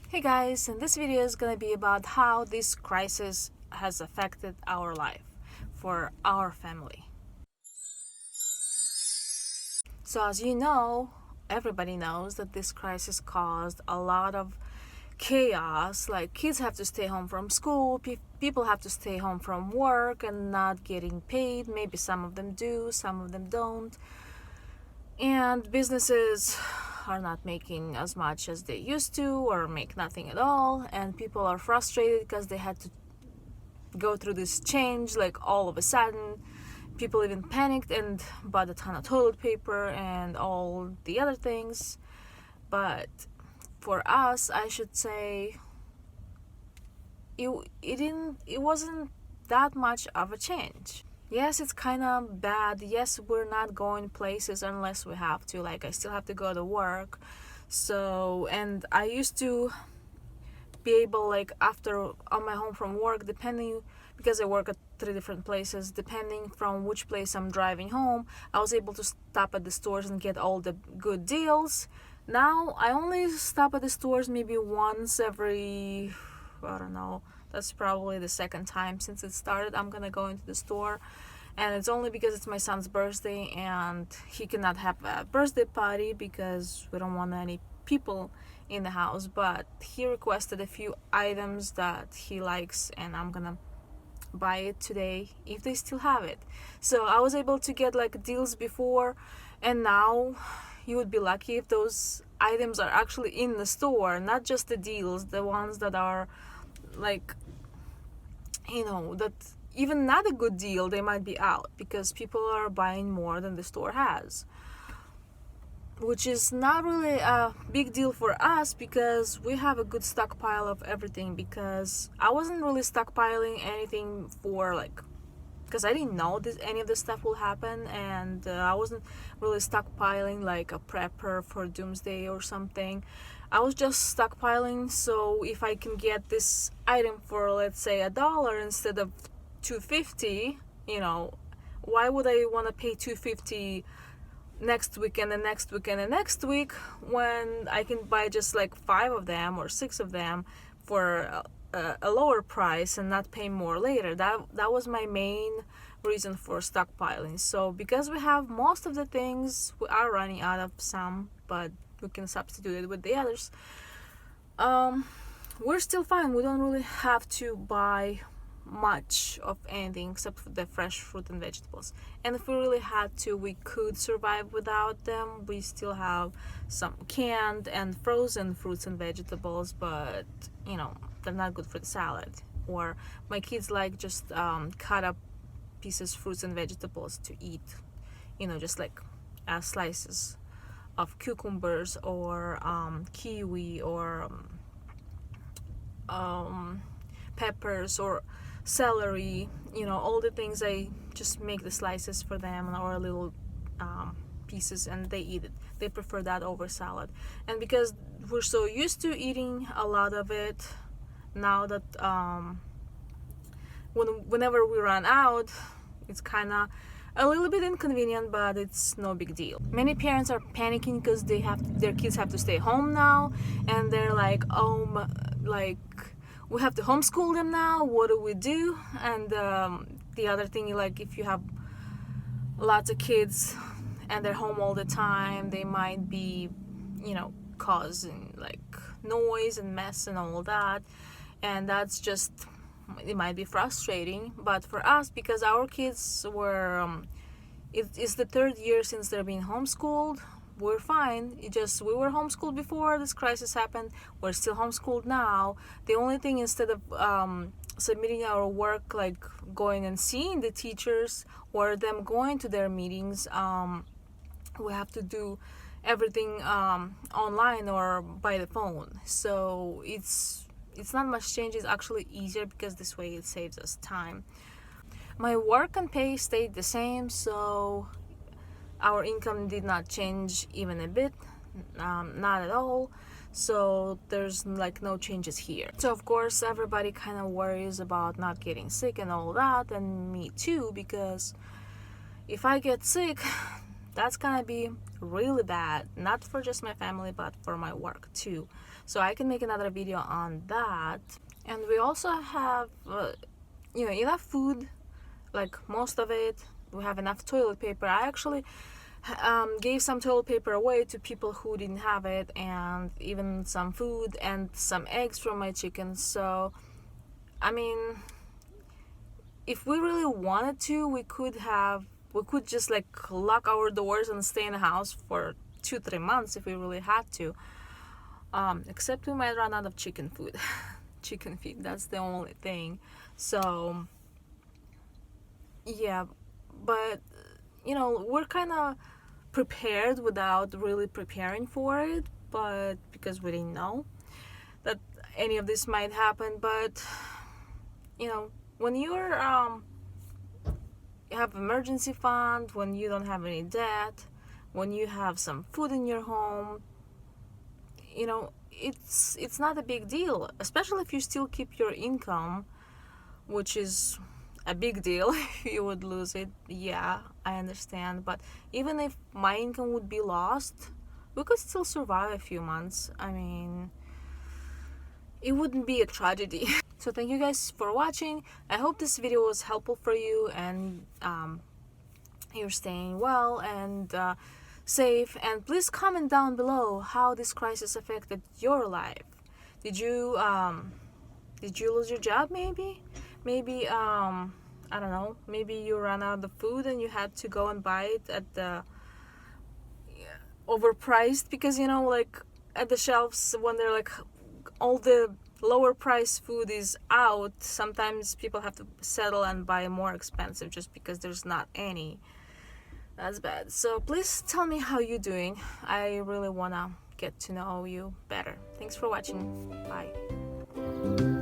Hey guys, and this video is gonna be about how this crisis has affected our life for our family. So as you know, everybody knows that this crisis caused a lot of chaos. Like kids have to stay home from school, people have to stay home from work and not getting paid. Maybe some of them do, some of them don't. And businesses are not making as much as they used to or make nothing at all, and people are frustrated because they had to go through this change like all of a sudden. People even panicked and bought a ton of toilet paper and all the other things. But for us, I should say it wasn't that much of a change. Yes, it's kind of bad. Yes, we're not going places unless we have to. Like, I still have to go to work. So, and I used to be able, like, after on my home from work, depending, because I work at 3 different places, depending from which place I'm driving home, I was able to stop at the stores and get all the good deals. Now, I only stop at the stores maybe once every, I don't know, that's probably the second time since it started I'm gonna go into the store, and it's only because it's my son's birthday and he cannot have a birthday party because we don't want any people in the house. But he requested a few items that he likes and I'm gonna buy it today if they still have it. So I was able to get like deals before, and now you would be lucky if those items are actually in the store, not just the deals, the ones that are like, that even not a good deal, they might be out because people are buying more than the store has, which is not really a big deal for us because we have a good stockpile of everything. Because I wasn't really stockpiling anything for because I didn't know any of this stuff will happen, and I wasn't really stockpiling like a prepper for doomsday or something. I was just stockpiling so if I can get this item for, let's say, $1 instead of $2.50, why would I want to pay $2.50 next week and the next week and the next week when I can buy just like 5 of them or 6 of them for a lower price and not pay more later. That was my main reason for stockpiling. So because we have most of the things, we are running out of some, but we can substitute it with the others. We're still fine. We don't really have to buy much of anything except for the fresh fruit and vegetables, and if we really had to, we could survive without them. We still have some canned and frozen fruits and vegetables, but they're not good for the salad. Or my kids like just cut up pieces fruits and vegetables to eat, just like slices of cucumbers or kiwi or peppers or celery, all the things. I just make the slices for them or little pieces, and they eat it. They prefer that over salad. And because we're so used to eating a lot of it, now that whenever we run out, it's kind of a little bit inconvenient, but it's no big deal. Many parents are panicking because their kids have to stay home now, and they're like, oh, we have to homeschool them now. What do we do? And the other thing, like, if you have lots of kids and they're home all the time, they might be, causing like noise and mess and all that, and that's just, it might be frustrating. But for us, because our kids were it's the 3rd year since they're being homeschooled, we're fine. We were homeschooled before this crisis happened. We're still homeschooled now. The only thing, instead of submitting our work, like going and seeing the teachers or them going to their meetings, we have to do everything online or by the phone. So it's not much change. It's actually easier because this way it saves us time. My work and pay stayed the same, so our income did not change even a bit, not at all. So there's like no changes here. So of course everybody kind of worries about not getting sick and all that, and me too, because if I get sick, that's gonna be really bad, not for just my family but for my work too. So I can make another video on that. And we also have enough food, like most of it. We have enough toilet paper. I actually gave some toilet paper away to people who didn't have it, and even some food and some eggs from my chickens. So I mean, if we really wanted to, we could just like lock our doors and stay in the house for 2-3 months if we really had to. Except we might run out of chicken food. Chicken feed, that's the only thing. So yeah, but we're kind of prepared without really preparing for it, but because we didn't know that any of this might happen. But when you're you have emergency fund, when you don't have any debt, when you have some food in your home, it's not a big deal, especially if you still keep your income, which is a big deal if you would lose it. Yeah, I understand, but even if my income would be lost, we could still survive a few months. I mean, it wouldn't be a tragedy. So thank you guys for watching. I hope this video was helpful for you, and you're staying well and safe. And please comment down below how this crisis affected your life. Did you lose your job? Maybe I don't know, maybe you ran out of food and you had to go and buy it at the overpriced, because like at the shelves when they're like all the lower price food is out, sometimes people have to settle and buy more expensive just because there's not any. That's bad. So please tell me how you're doing. I really wanna get to know you better. Thanks for watching. Bye.